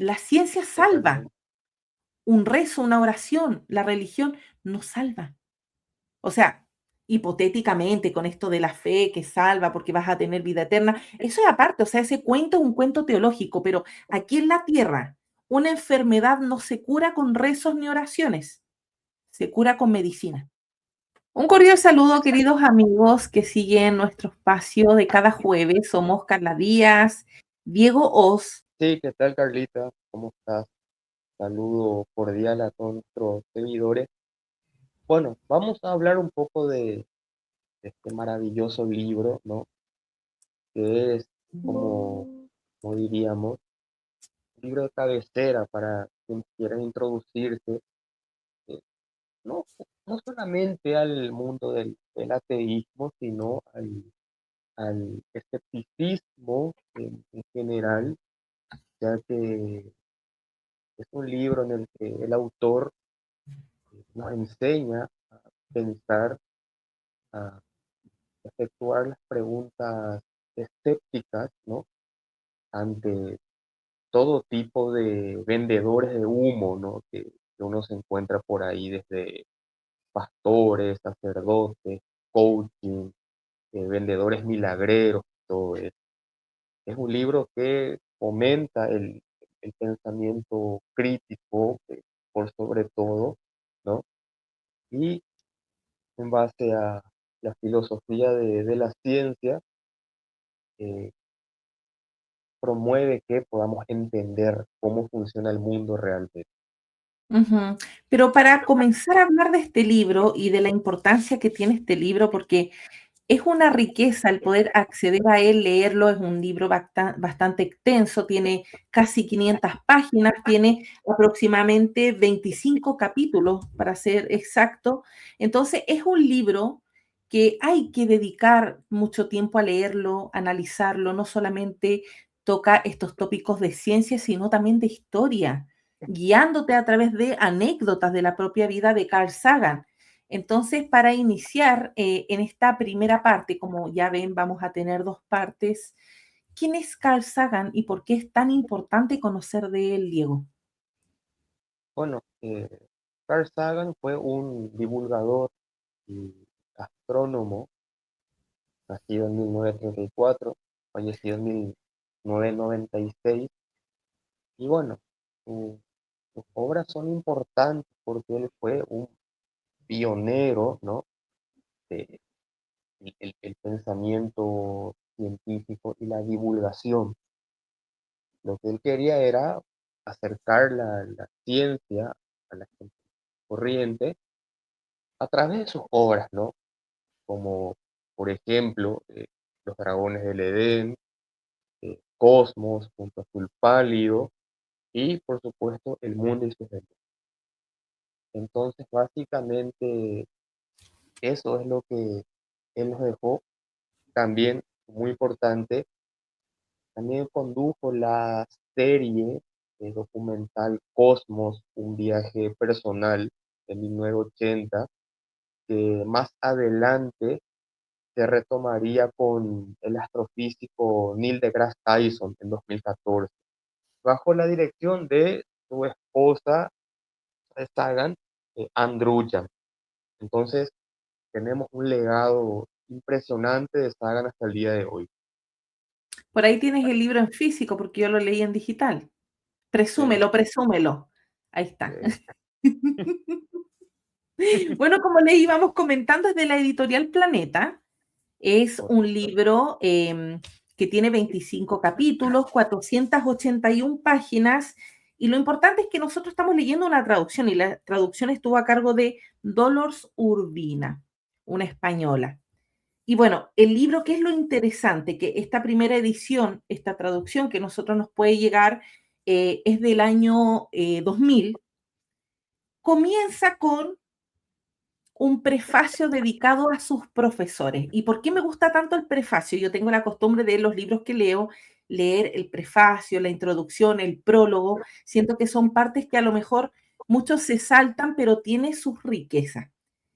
La ciencia salva, totalmente. un rezo, una oración, la religión no salva. O sea, hipotéticamente, con esto de la fe que salva porque vas a tener vida eterna, eso es aparte, o sea, ese cuento es un cuento teológico, pero aquí en la tierra, una enfermedad no se cura con rezos ni oraciones, se cura con medicina. Un cordial saludo, queridos amigos que siguen nuestro espacio de cada jueves. Somos Carla Díaz, Diego Oz. Sí, ¿qué tal, Carlita? ¿Cómo estás? Saludo cordial a todos nuestros seguidores. Bueno, vamos a hablar un poco de este maravilloso libro, ¿no? Que es, como, como diríamos, un libro de cabecera para quien quiera introducirse, eh, no, no solamente al mundo del ateísmo, sino al escepticismo en general, ya que es un libro en el que el autor nos enseña a pensar, a efectuar las preguntas escépticas, ¿no? Ante todo tipo de vendedores de humo, ¿no? Que uno se encuentra por ahí, desde pastores, sacerdotes, coaching, vendedores milagreros, todo eso. Es un libro que fomenta el pensamiento crítico, por sobre todo, ¿no? Y en base a la filosofía de la ciencia, eh, promueve que podamos entender cómo funciona el mundo realmente. Ujú. Pero para comenzar a hablar de este libro y de la importancia que tiene este libro, porque es una riqueza el poder acceder a él, leerlo, es un libro bastante extenso, tiene casi 500 páginas, tiene aproximadamente 25 capítulos, para ser exacto. Entonces, es un libro que hay que dedicar mucho tiempo a leerlo, analizarlo, no solamente toca estos tópicos de ciencia, sino también de historia, guiándote a través de anécdotas de la propia vida de Carl Sagan. Entonces, para iniciar en esta primera parte, como ya ven, vamos a tener dos partes. ¿Quién es Carl Sagan y por qué es tan importante conocer de él, Diego? Bueno, Carl Sagan fue un divulgador y astrónomo, nacido en 1934, fallecido en 1996. Y bueno, sus obras son importantes porque él fue un pionero, ¿no? De el pensamiento científico y la divulgación. Lo que él quería era acercar la ciencia a la gente corriente a través de sus obras, ¿no? Como, por ejemplo, Los dragones del Edén, Cosmos, Punto Azul Pálido y, por supuesto, El mundo y sus leyes. Entonces, básicamente, eso es lo que él nos dejó. También, muy importante, también condujo la serie documental Cosmos, un viaje personal de 1980, que más adelante se retomaría con el astrofísico Neil deGrasse Tyson en 2014, bajo la dirección de su esposa Sagan, Andrew Yang. Entonces, tenemos un legado impresionante de Sagan hasta el día de hoy. Por ahí tienes el libro en físico, porque yo lo leí en digital. Sí, Presúmelo, presúmelo. Ahí está. sí. Bueno, como le íbamos comentando, es de la editorial Planeta. Es un Correcto. libro que tiene 25 capítulos, 481 páginas, y lo importante es que nosotros estamos leyendo una traducción, y la traducción estuvo a cargo de Dolors Urbina, una española. Y bueno, el libro, ¿qué es lo interesante? Que esta primera edición, esta traducción que a nosotros nos puede llegar, es del año 2000, comienza con un prefacio dedicado a sus profesores. ¿Y por qué me gusta tanto el prefacio? Yo tengo la costumbre de los libros que leo, leer el prefacio, la introducción, el prólogo. Siento que son partes que a lo mejor muchos se saltan, pero tiene sus riquezas.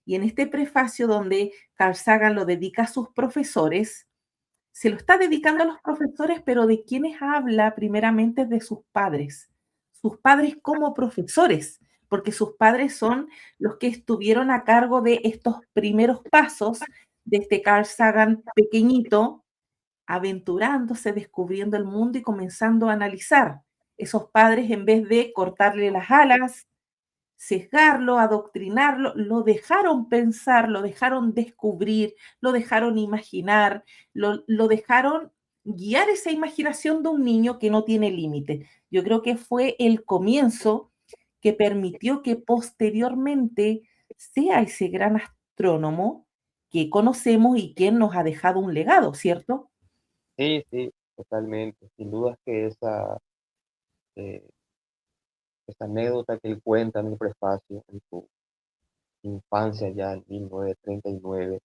Y en este prefacio donde Carl Sagan lo dedica a sus profesores, se lo está dedicando a los profesores, pero de quienes habla primeramente de sus padres, sus padres como profesores, porque sus padres son los que estuvieron a cargo de estos primeros pasos de este Carl Sagan pequeñito, aventurándose, descubriendo el mundo y comenzando a analizar. Esos padres, en vez de cortarle las alas, sesgarlo, adoctrinarlo, lo dejaron pensar, lo dejaron descubrir, lo dejaron imaginar, lo dejaron guiar esa imaginación de un niño que no tiene límite. Yo creo que fue el comienzo que permitió que posteriormente sea ese gran astrónomo que conocemos y quien nos ha dejado un legado, ¿cierto? Sí, sí, totalmente. Sin duda que eh, esa anécdota que él cuenta en el prefacio, en su infancia ya en 1939,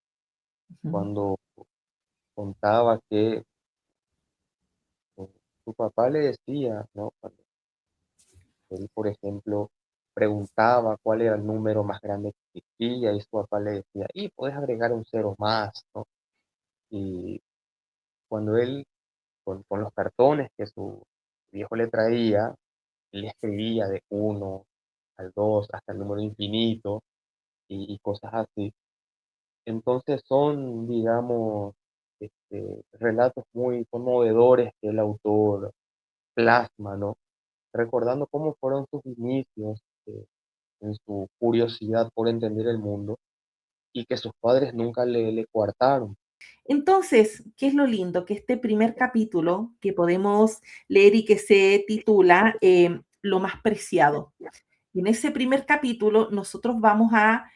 Ujú. cuando contaba que eh, su papá le decía, ¿no? Cuando él, por ejemplo, preguntaba cuál era el número más grande que existía y su papá le decía, y puedes agregar un cero más, ¿no? Y cuando él, con los cartones que su viejo le traía, él escribía de uno al 2 hasta el número infinito y cosas así. Entonces son, digamos, relatos muy conmovedores que el autor plasma, ¿no? Recordando cómo fueron sus inicios, en su curiosidad por entender el mundo y que sus padres nunca le coartaron. Entonces, ¿qué es lo lindo? Que este primer capítulo que podemos leer y que se titula Lo más preciado. En ese primer capítulo nosotros vamos a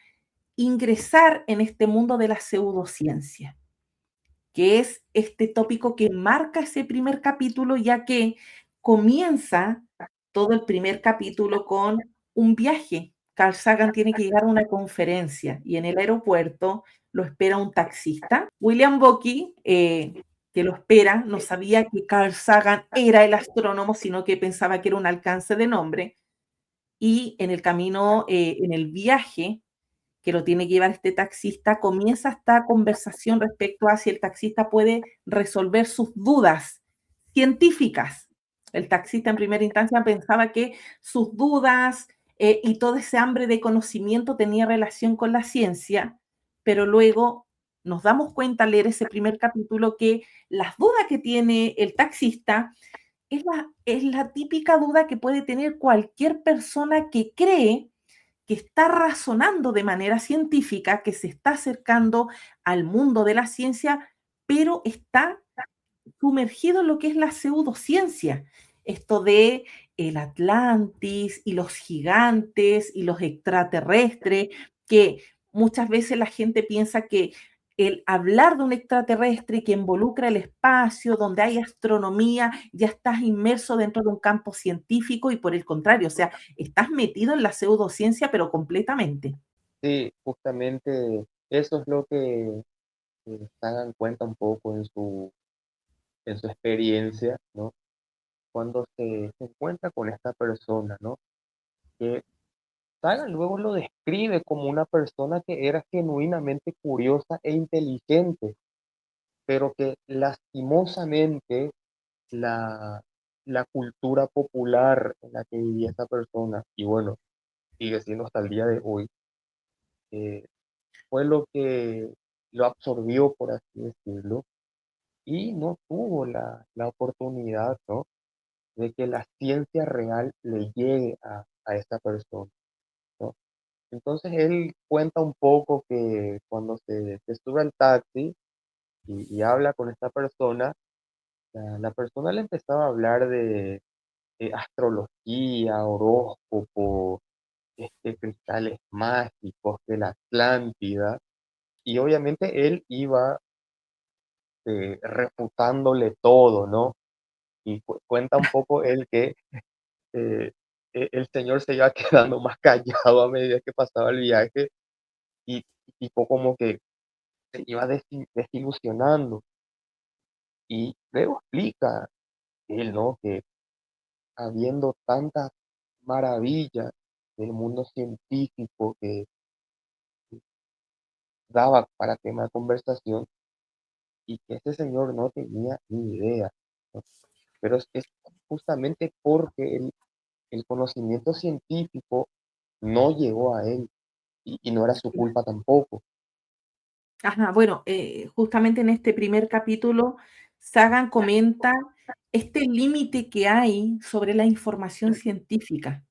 ingresar en este mundo de la pseudociencia, que es este tópico que marca ese primer capítulo, ya que comienza todo el primer capítulo con un viaje. Carl Sagan tiene que llegar a una conferencia y en el aeropuerto lo espera un taxista. William Bucky, que lo espera, no sabía que Carl Sagan era el astrónomo, sino que pensaba que era un alcance de nombre. Y en el camino, en el viaje, que lo tiene que llevar este taxista, comienza esta conversación respecto a si el taxista puede resolver sus dudas científicas. El taxista en primera instancia pensaba que sus dudas y todo ese hambre de conocimiento tenía relación con la ciencia, pero luego nos damos cuenta al leer ese primer capítulo que las dudas que tiene el taxista es la típica duda que puede tener cualquier persona que cree que está razonando de manera científica, que se está acercando al mundo de la ciencia, pero está sumergido en lo que es la pseudociencia. Esto de el Atlantis y los gigantes y los extraterrestres, que muchas veces la gente piensa que el hablar de un extraterrestre que involucra el espacio, donde hay astronomía, ya estás inmerso dentro de un campo científico y por el contrario, o sea, estás metido en la pseudociencia, pero completamente. Sí, justamente eso es lo que Sagan cuenta un poco en su experiencia, ¿no? Cuando se encuentra con esta persona, ¿no? Que Sagan luego lo describe como una persona que era genuinamente curiosa e inteligente, pero que lastimosamente la, la cultura popular en la que vivía esta persona, y bueno, sigue siendo hasta el día de hoy, eh, fue lo que lo absorbió, por así decirlo, y no tuvo la oportunidad, ¿no? De que la ciencia real le llegue a esta persona, ¿no? Entonces él cuenta un poco que cuando se sube al taxi y habla con esta persona, la persona le empezaba a hablar de astrología, horóscopo, cristales mágicos, de la Atlántida, y obviamente él iba refutándole todo, ¿no? Y cuenta un poco él que eh, el señor se iba quedando más callado a medida que pasaba el viaje y tipo como que se iba desilusionando. Y luego explica él, ¿no? Que habiendo tantas maravillas del mundo científico que daba para tema de conversación y que ese señor no tenía ni idea, ¿no? Pero es justamente porque él el conocimiento científico no llegó a él y no era su culpa tampoco. Ajá, bueno, justamente en este primer capítulo, Sagan comenta este límite que hay sobre la información científica.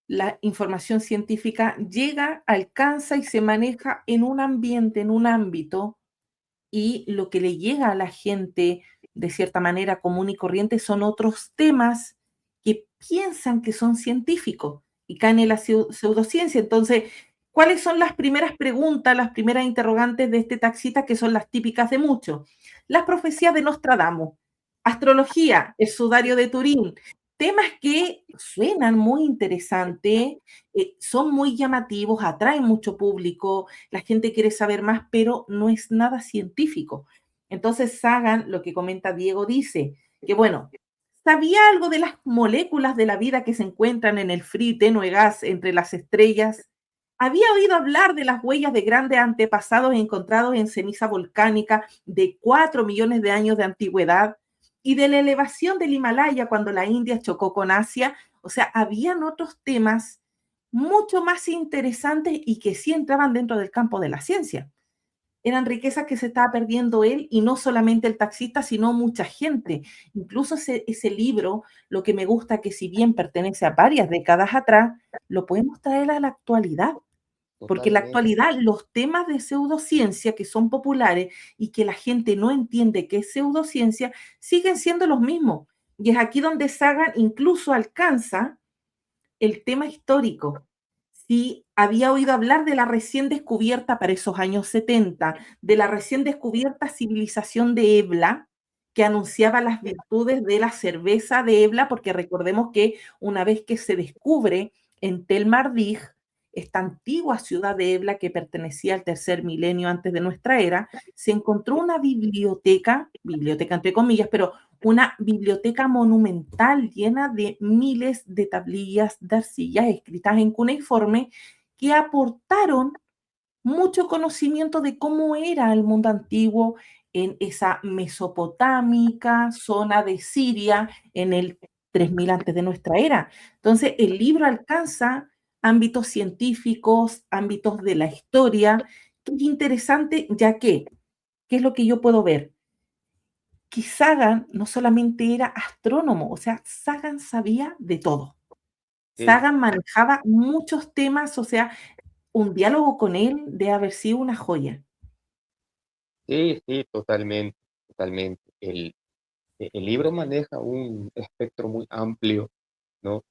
La información científica llega, alcanza y se maneja en un ambiente, en un ámbito, y lo que le llega a la gente de cierta manera común y corriente son otros temas que piensan que son científicos y caen en la pseudociencia. Entonces, ¿cuáles son las primeras preguntas, las primeras interrogantes de este taxista que son las típicas de muchos? Las profecías de Nostradamus, astrología, el sudario de Turín, temas que suenan muy interesantes, son muy llamativos, atraen mucho público, la gente quiere saber más, pero no es nada científico. Entonces, Sagan, lo que comenta Diego, dice que, bueno, ¿sabía algo de las moléculas de la vida que se encuentran en el frío y tenue gas entre las estrellas? ¿Había oído hablar de las huellas de grandes antepasados encontrados en ceniza volcánica de 4 millones de años de antigüedad? Y de la elevación del Himalaya cuando la India chocó con Asia. O sea, habían otros temas mucho más interesantes y que sí entraban dentro del campo de la ciencia. Eran riquezas que se estaba perdiendo él y no solamente el taxista, sino mucha gente. Incluso ese libro, lo que me gusta que si bien pertenece a varias décadas atrás, lo podemos traer a la actualidad. Porque en la Totalmente. actualidad los temas de pseudociencia que son populares y que la gente no entiende que es pseudociencia, siguen siendo los mismos. Y es aquí donde Sagan incluso alcanza el tema histórico. Si había oído hablar de la recién descubierta para esos años 70, de la recién descubierta civilización de Ebla, que anunciaba las virtudes de la cerveza de Ebla, porque recordemos que una vez que se descubre en Tel Mardig, esta antigua ciudad de Ebla que pertenecía al tercer milenio antes de nuestra era, se encontró una biblioteca, biblioteca entre comillas, pero una biblioteca monumental llena de miles de tablillas de arcillas escritas en cuneiforme que aportaron mucho conocimiento de cómo era el mundo antiguo en esa mesopotámica zona de Siria en el 3000 antes de nuestra era. Entonces, el libro alcanza ámbitos científicos, ámbitos de la historia, que es interesante, ya que, ¿qué es lo que yo puedo ver? Que Sagan no solamente era astrónomo, o sea, Sagan sabía de todo. Sí, Sagan manejaba muchos temas, o sea, un diálogo con él debe haber sido una joya. sí, sí, totalmente, totalmente. El libro maneja un espectro muy amplio, ¿no?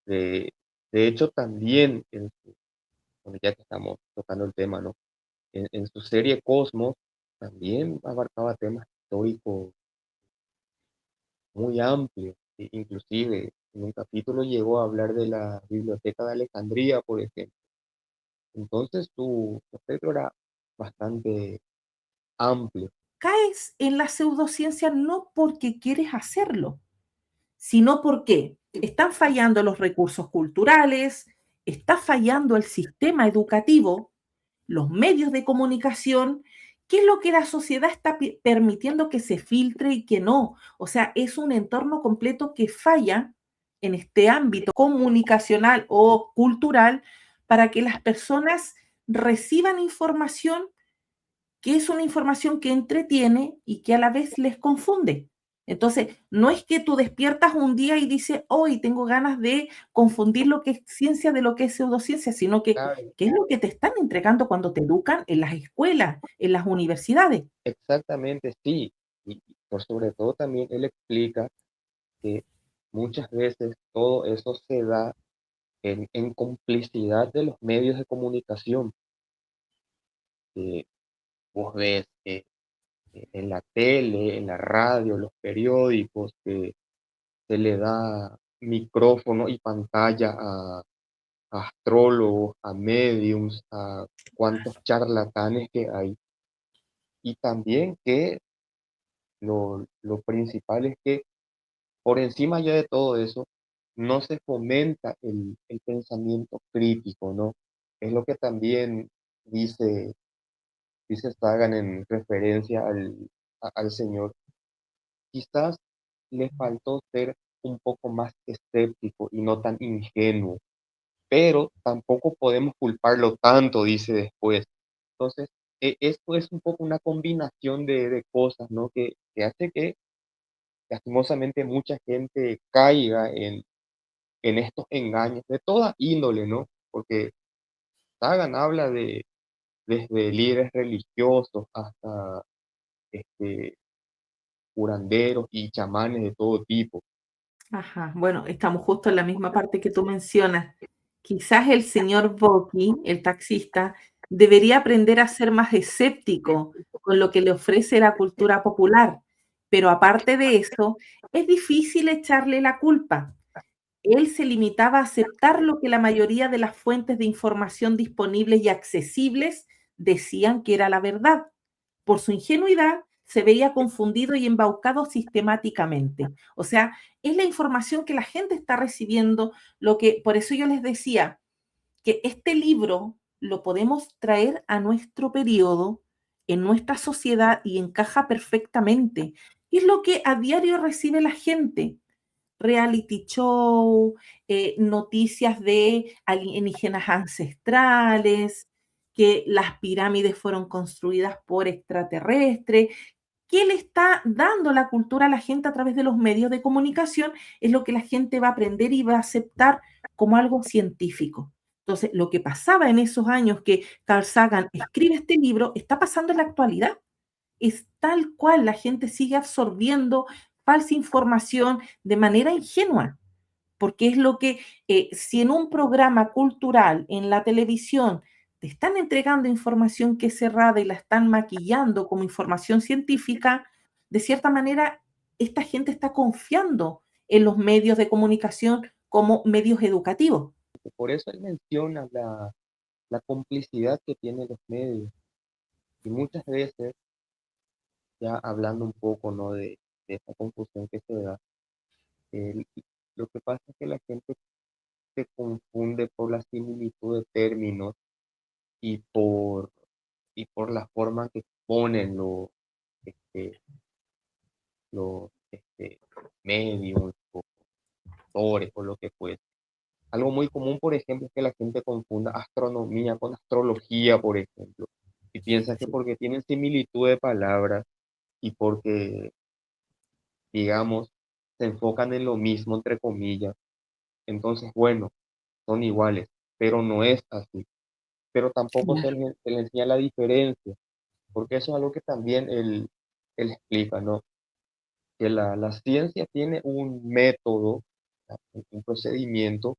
De, de hecho, también, bueno, ya que estamos tocando el tema, ¿no? En su serie Cosmos también abarcaba temas históricos muy amplios. Inclusive, en un capítulo llegó a hablar de la Biblioteca de Alejandría, por ejemplo. Entonces, su espectro era bastante amplio. Caes en la pseudociencia no porque quieres hacerlo, sino porque están fallando los recursos culturales, está fallando el sistema educativo, los medios de comunicación, qué es lo que la sociedad está permitiendo que se filtre y que no. O sea, es un entorno completo que falla en este ámbito comunicacional o cultural para que las personas reciban información que es una información que entretiene y que a la vez les confunde. Entonces, no es que tú despiertas un día y dices, hoy tengo ganas de confundir lo que es ciencia de lo que es pseudociencia, sino que, Claro, ¿qué es lo que te están entregando cuando te educan en las escuelas, en las universidades? exactamente, sí. Y por sobre todo también él explica que muchas veces todo eso se da en complicidad de los medios de comunicación. Que vos ves en la tele, en la radio, los periódicos, que se le da micrófono y pantalla a astrólogos, a mediums, a cuantos charlatanes que hay. Y también que lo principal es que por encima ya de todo eso, no se fomenta el pensamiento crítico, ¿no? Es lo que también dice Sagan en referencia al Señor. Quizás le faltó ser un poco más escéptico y no tan ingenuo, pero tampoco podemos culparlo tanto, dice después. Entonces, esto es un poco una combinación de cosas, ¿no? Que hace que lastimosamente mucha gente caiga en estos engaños de toda índole, ¿no? Porque Sagan habla de desde líderes religiosos hasta este, curanderos y chamanes de todo tipo. Ajá, bueno, estamos justo en la misma parte que tú mencionas. Quizás el señor Boki, el taxista, debería aprender a ser más escéptico con lo que le ofrece la cultura popular, pero aparte de eso, es difícil echarle la culpa. Él se limitaba a aceptar lo que la mayoría de las fuentes de información disponibles y accesibles decían que era la verdad. Por su ingenuidad, se veía confundido y embaucado sistemáticamente. O sea, es la información que la gente está recibiendo, lo que por eso yo les decía que este libro lo podemos traer a nuestro periodo, en nuestra sociedad y encaja perfectamente. Y es lo que a diario recibe la gente: reality show, noticias de alienígenas ancestrales, que las pirámides fueron construidas por extraterrestres. ¿Qué le está dando la cultura a la gente a través de los medios de comunicación? Es lo que la gente va a aprender y va a aceptar como algo científico. Entonces, lo que pasaba en esos años que Carl Sagan escribe este libro, está pasando en la actualidad. Es tal cual, la gente sigue absorbiendo falsa información de manera ingenua, porque es lo que, si en un programa cultural, en la televisión, te están entregando información que es cerrada y la están maquillando como información científica, de cierta manera, esta gente está confiando en los medios de comunicación como medios educativos. Por eso él menciona la complicidad que tienen los medios. Y muchas veces, ya hablando un poco, ¿no? de esta confusión que se da, el- lo que pasa es que la gente se confunde por la similitud de términos y por la forma que ponen este, los medios, los actores o lo que fuese. Algo muy común, por ejemplo, es que la gente confunda astronomía con astrología, por ejemplo, y piensa que porque tienen similitud de palabras y porque, digamos, se enfocan en lo mismo, entre comillas, entonces, bueno, son iguales, pero no es así. Pero tampoco Claro. se le enseña la diferencia, porque eso es algo que también él explica, ¿no? Que la ciencia tiene un método, un procedimiento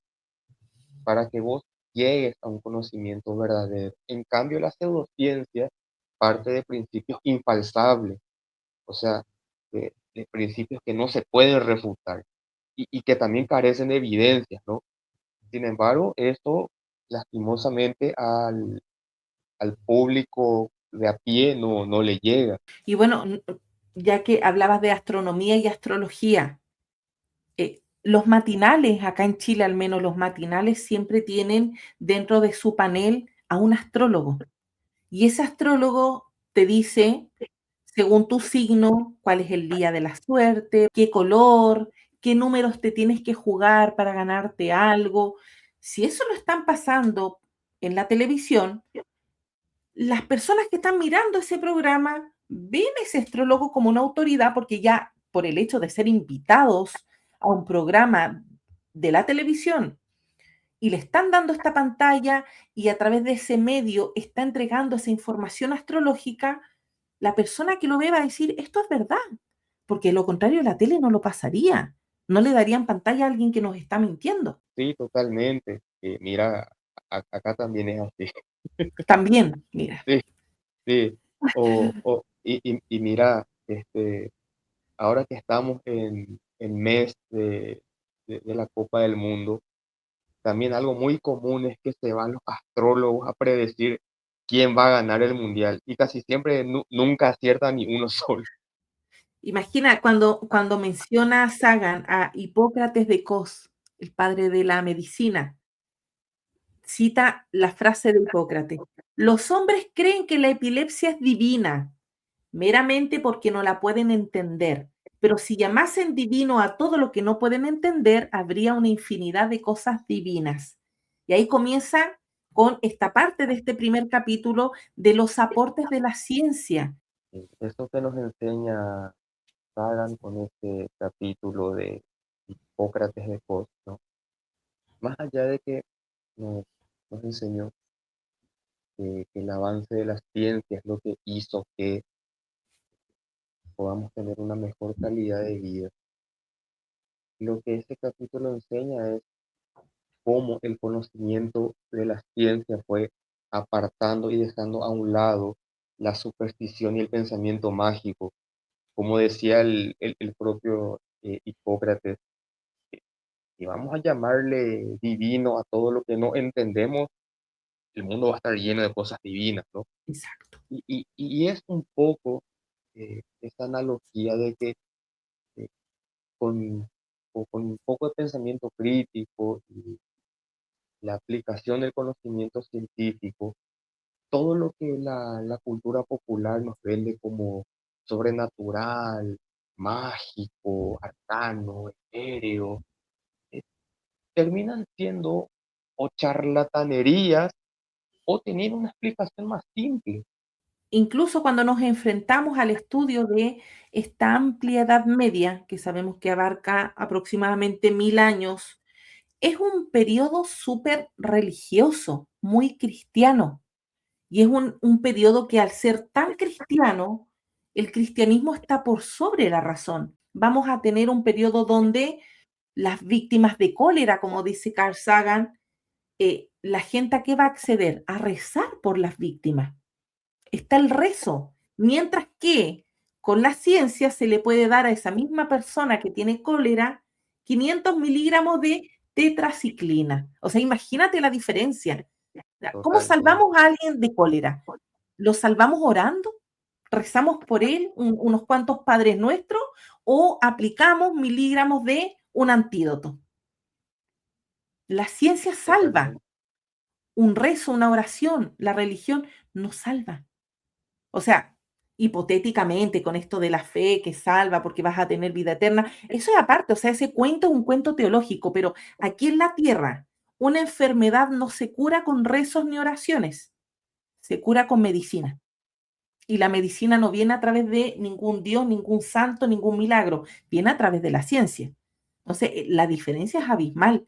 para que vos llegues a un conocimiento verdadero. En cambio, la pseudociencia parte de principios infalsables, o sea, de principios que no se pueden refutar y que también carecen de evidencias, ¿no? Sin embargo, esto lastimosamente al público de a pie no le llega. Y bueno, ya que hablabas de astronomía y astrología, los matinales, acá en Chile al menos, los matinales siempre tienen dentro de su panel a un astrólogo. Y ese astrólogo te dice, según tu signo, cuál es el día de la suerte, qué color, qué números te tienes que jugar para ganarte algo. Si eso lo están pasando en la televisión, las personas que están mirando ese programa ven a ese astrólogo como una autoridad, porque ya por el hecho de ser invitados a un programa de la televisión y le están dando esta pantalla y a través de ese medio está entregando esa información astrológica, la persona que lo ve va a decir, esto es verdad, porque lo contrario la tele no lo pasaría, no le darían pantalla a alguien que nos está mintiendo. Sí, totalmente. Mira, acá también es así. También, mira, Sí, sí. Y mira, ahora que estamos en mes de la Copa del Mundo, también algo muy común es que se van los astrólogos a predecir quién va a ganar el mundial y casi siempre nunca acierta ni uno solo. imagina cuando menciona Sagan a Hipócrates de Cos, el padre de la medicina, cita la frase de Hipócrates: los hombres creen que la epilepsia es divina, meramente porque no la pueden entender, pero si llamasen divino a todo lo que no pueden entender, habría una infinidad de cosas divinas. Y ahí comienza con esta parte de este primer capítulo de los aportes de la ciencia. Eso que nos enseña Sagan con este capítulo de Hipócrates de Kos, ¿no? Más allá de que nos, nos enseñó que el avance de la ciencia es lo que hizo que podamos tener una mejor calidad de vida. Lo que este capítulo enseña es cómo el conocimiento de la ciencia fue apartando y dejando a un lado la superstición y el pensamiento mágico. Como decía el propio Hipócrates, si vamos a llamarle divino a todo lo que no entendemos, el mundo va a estar lleno de cosas divinas, ¿no? Exacto. Y es un poco esa analogía de que eh, con, con un poco de pensamiento crítico y la aplicación del conocimiento científico, todo lo que la cultura popular nos vende como sobrenatural, mágico, arcano, etéreo, eh, terminan siendo o charlatanerías o teniendo una explicación más simple. Incluso cuando nos enfrentamos al estudio de esta amplia Edad Media, que sabemos que abarca aproximadamente 1000 años, es un periodo súper religioso, muy cristiano. Y es un periodo que al ser tan cristiano, el cristianismo está por sobre la razón. Vamos a tener un periodo donde las víctimas de cólera, como dice Carl Sagan, la gente a qué va a acceder, a rezar por las víctimas. Está el rezo, mientras que con la ciencia se le puede dar a esa misma persona que tiene cólera 500 miligramos de tetraciclina. O sea, imagínate la diferencia. ¿Cómo Totalmente. salvamos a alguien de cólera? ¿Lo salvamos orando? ¿Rezamos por él unos cuantos padres nuestros? ¿O aplicamos miligramos de un antídoto? La ciencia salva. Totalmente. Un rezo, una oración, la religión no salva. O sea, hipotéticamente, con esto de la fe que salva porque vas a tener vida eterna, eso es aparte, o sea, ese cuento es un cuento teológico, pero aquí en la tierra, una enfermedad no se cura con rezos ni oraciones, se cura con medicina. Y la medicina no viene a través de ningún dios, ningún santo, ningún milagro, viene a través de la ciencia. Entonces, la diferencia es abismal.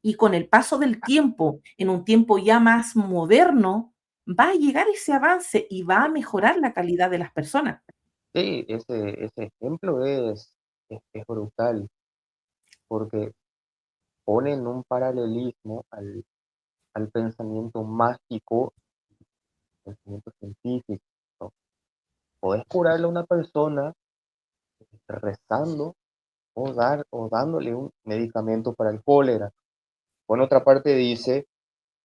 Y con el paso del tiempo, en un tiempo ya más moderno, va a llegar ese avance y va a mejorar la calidad de las personas. Sí, ese ejemplo es brutal porque pone en un paralelismo al pensamiento mágico, pensamiento científico, ¿no? Podés curarle a una persona rezando o dándole un medicamento para el cólera. Por otra parte dice,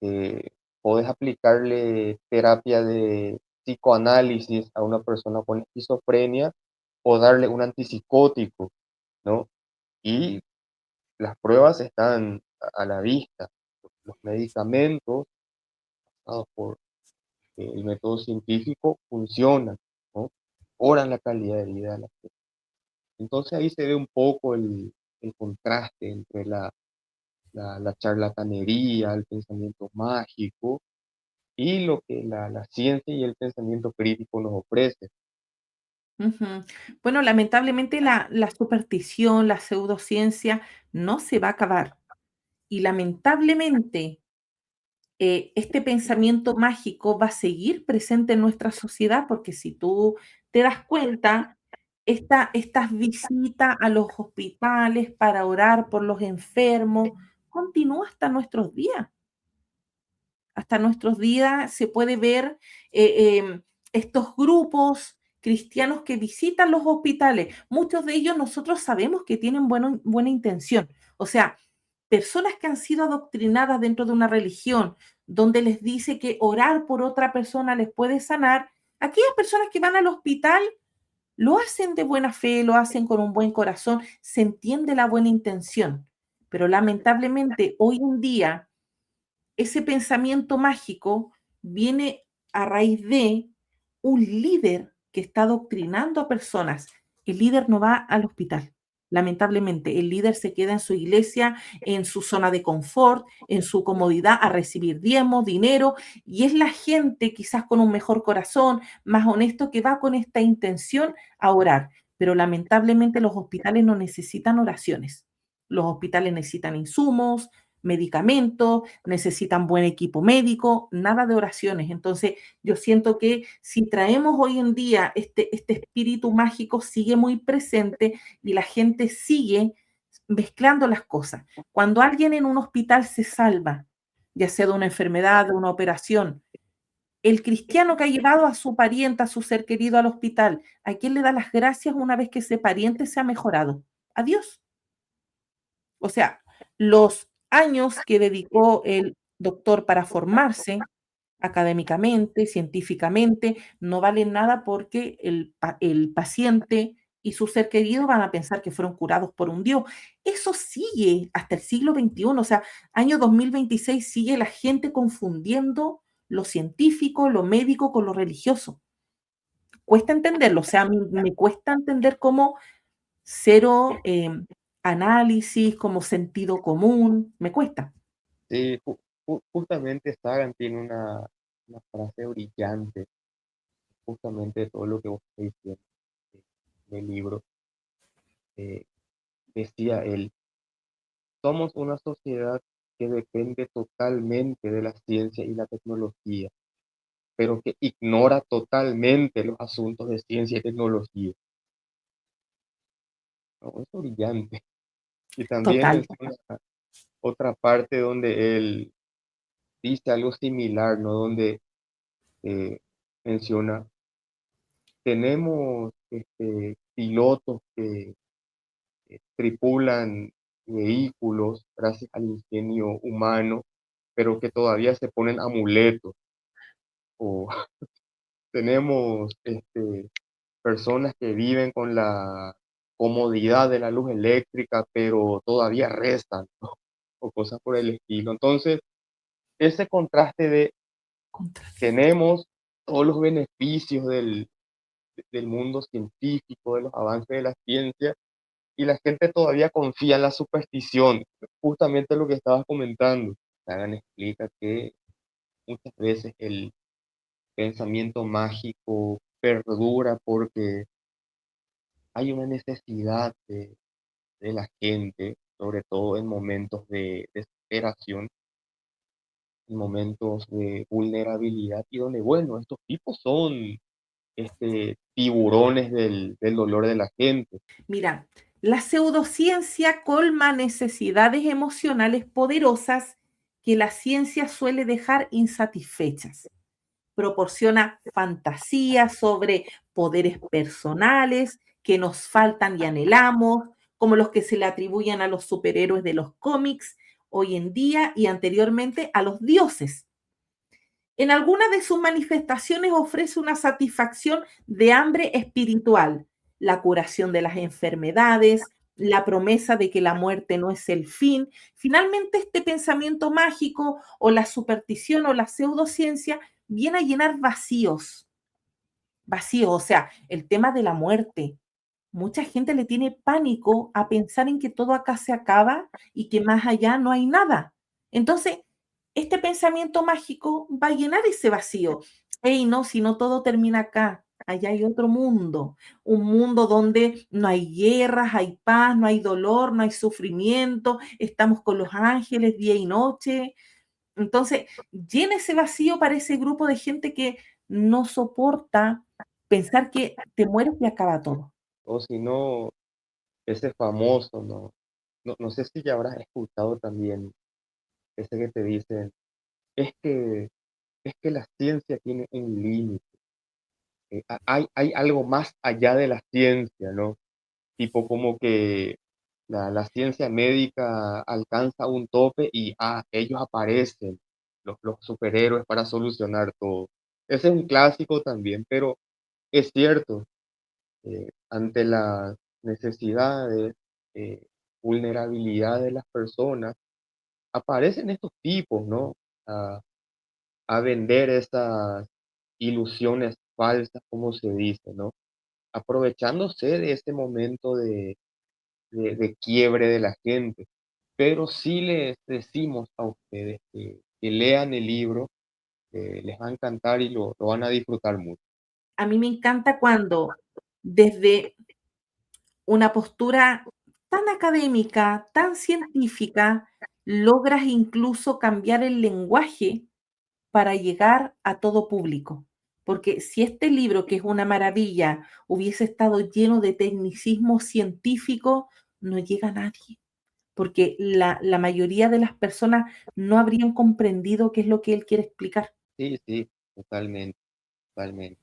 eh, podés aplicarle terapia de psicoanálisis a una persona con esquizofrenia o darle un antipsicótico, ¿no? Y las pruebas están a la vista. Los medicamentos dados por el método científico funcionan, ¿no? Mejoran la calidad de vida de la gente. Entonces ahí se ve un poco el contraste entre la charlatanería, el pensamiento mágico y lo que la ciencia y el pensamiento crítico nos ofrecen. Ujú. Bueno, lamentablemente la superstición, la pseudociencia no se va a acabar. Y lamentablemente este pensamiento mágico va a seguir presente en nuestra sociedad porque si tú te das cuenta, estas visitas a los hospitales para orar por los enfermos continúa hasta nuestros días. Hasta nuestros días se puede ver estos grupos cristianos que visitan los hospitales. Muchos de ellos nosotros sabemos que tienen buena intención. O sea, personas que han sido adoctrinadas dentro de una religión donde les dice que orar por otra persona les puede sanar, aquellas personas que van al hospital lo hacen de buena fe, lo hacen con un buen corazón, se entiende la buena intención, pero lamentablemente hoy en día ese pensamiento mágico viene a raíz de un líder que está adoctrinando a personas El líder no va al hospital. Lamentablemente, el líder se queda en su iglesia, en su zona de confort, en su comodidad a recibir diezmos, dinero, y es la gente quizás con un mejor corazón, más honesto, que va con esta intención a orar. Pero lamentablemente los hospitales no necesitan oraciones. Los hospitales necesitan insumos, medicamentos, necesitan buen equipo médico, nada de oraciones. Entonces, yo siento que si traemos hoy en día este espíritu mágico sigue muy presente y la gente sigue mezclando las cosas. Cuando alguien en un hospital se salva, ya sea de una enfermedad, de una operación, el cristiano que ha llevado a su pariente, a su ser querido al hospital, ¿a quién le da las gracias una vez que ese pariente se ha mejorado? A Dios. O sea, los años que dedicó el doctor para formarse académicamente, científicamente, no valen nada porque el paciente y su ser querido van a pensar que fueron curados por un Dios. Eso sigue hasta el siglo XXI, o sea, año 2026 sigue la gente confundiendo lo científico, lo médico con lo religioso. Cuesta entenderlo, o sea, a mí me cuesta entender cómo cero análisis, como sentido común, me cuesta. Sí, justamente Sagan tiene una frase brillante, justamente de todo lo que vos estás diciendo del libro. eh, Decía él, somos una sociedad que depende totalmente de la ciencia y la tecnología, pero que ignora totalmente los asuntos de ciencia y tecnología. ¿No? Eso es brillante. Y también Total. menciona otra parte donde él dice algo similar, ¿no? Donde eh, menciona, tenemos pilotos que tripulan vehículos gracias al ingenio humano, pero que todavía se ponen amuletos. O tenemos personas que viven con la comodidad de la luz eléctrica, pero todavía rezan, ¿no? O cosas por el estilo. Entonces, ese contraste de tenemos todos los beneficios del mundo científico, de los avances de la ciencia, y la gente todavía confía en la superstición, justamente lo que estabas comentando. Sagan explica que muchas veces el pensamiento mágico perdura porque hay una necesidad de la gente, sobre todo en momentos de desesperación, en momentos de vulnerabilidad, y donde, bueno, estos tipos son tiburones del dolor de la gente. Mira, la pseudociencia colma necesidades emocionales poderosas que la ciencia suele dejar insatisfechas. Proporciona fantasías sobre poderes personales que nos faltan y anhelamos, como los que se le atribuyen a los superhéroes de los cómics hoy en día y anteriormente a los dioses. En algunas de sus manifestaciones ofrece una satisfacción de hambre espiritual, la curación de las enfermedades, la promesa de que la muerte no es el fin. Finalmente, este pensamiento mágico o la superstición o la pseudociencia viene a llenar vacíos, vacíos, o sea, el tema de la muerte. Mucha gente le tiene pánico a pensar en que todo acá se acaba y que más allá no hay nada. Entonces, este pensamiento mágico va a llenar ese vacío. Hey, no, si no todo termina acá, allá hay otro mundo, un mundo donde no hay guerras, hay paz, no hay dolor, no hay sufrimiento, estamos con los ángeles día y noche. Entonces, llena ese vacío para ese grupo de gente que no soporta pensar que te mueres y acaba todo. O si no, ese famoso, ¿no? No sé si ya habrás escuchado también ese que te dicen, es que, es que la ciencia tiene un límite, hay algo más allá de la ciencia, ¿no? Tipo como que la ciencia médica alcanza un tope y ellos aparecen, los superhéroes para solucionar todo. Ese es un clásico también, pero es cierto, ante las necesidades, eh, vulnerabilidad de las personas, aparecen estos tipos, ¿no? A, a vender estas ilusiones falsas, como se dice, ¿no? aprovechándose de ese momento de quiebre de la gente. Pero sí les decimos a ustedes que lean el libro, les va a encantar y lo van a disfrutar mucho. A mí me encanta cuando desde una postura tan académica, tan científica, logras incluso cambiar el lenguaje para llegar a todo público. Porque si este libro, que es una maravilla, hubiese estado lleno de tecnicismo científico, no llega a nadie, porque la mayoría de las personas no habrían comprendido qué es lo que él quiere explicar. Sí, sí, totalmente, totalmente.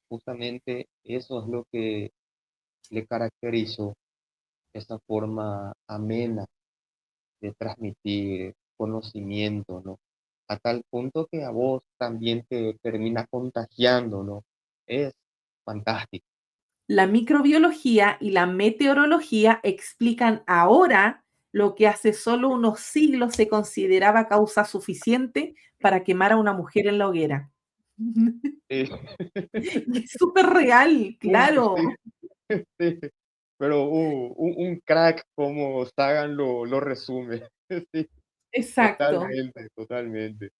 Justamente eso es lo que le caracterizó, esa forma amena de transmitir conocimiento, ¿no? A tal punto que a vos también te termina contagiando, ¿no? Es fantástico. La microbiología y la meteorología explican ahora lo que hace solo unos siglos se consideraba causa suficiente para quemar a una mujer en la hoguera. Sí, Es súper real, sí, claro. sí. Pero un crack como Sagan lo resume. Sí, Exacto. totalmente, totalmente.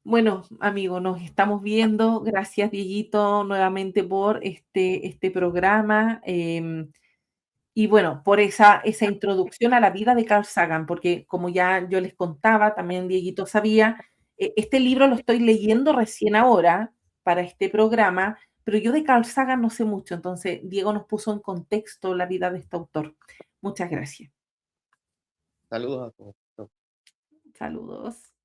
Bueno, amigo, nos estamos viendo. Gracias, Dieguito, nuevamente por este programa. Y bueno, por esa introducción a la vida de Carl Sagan, porque como ya yo les contaba, también Dieguito sabía, este libro lo estoy leyendo recién ahora para este programa, pero yo de Carl Sagan no sé mucho, entonces Diego nos puso en contexto la vida de este autor. Muchas gracias. Saludos a todos. Saludos.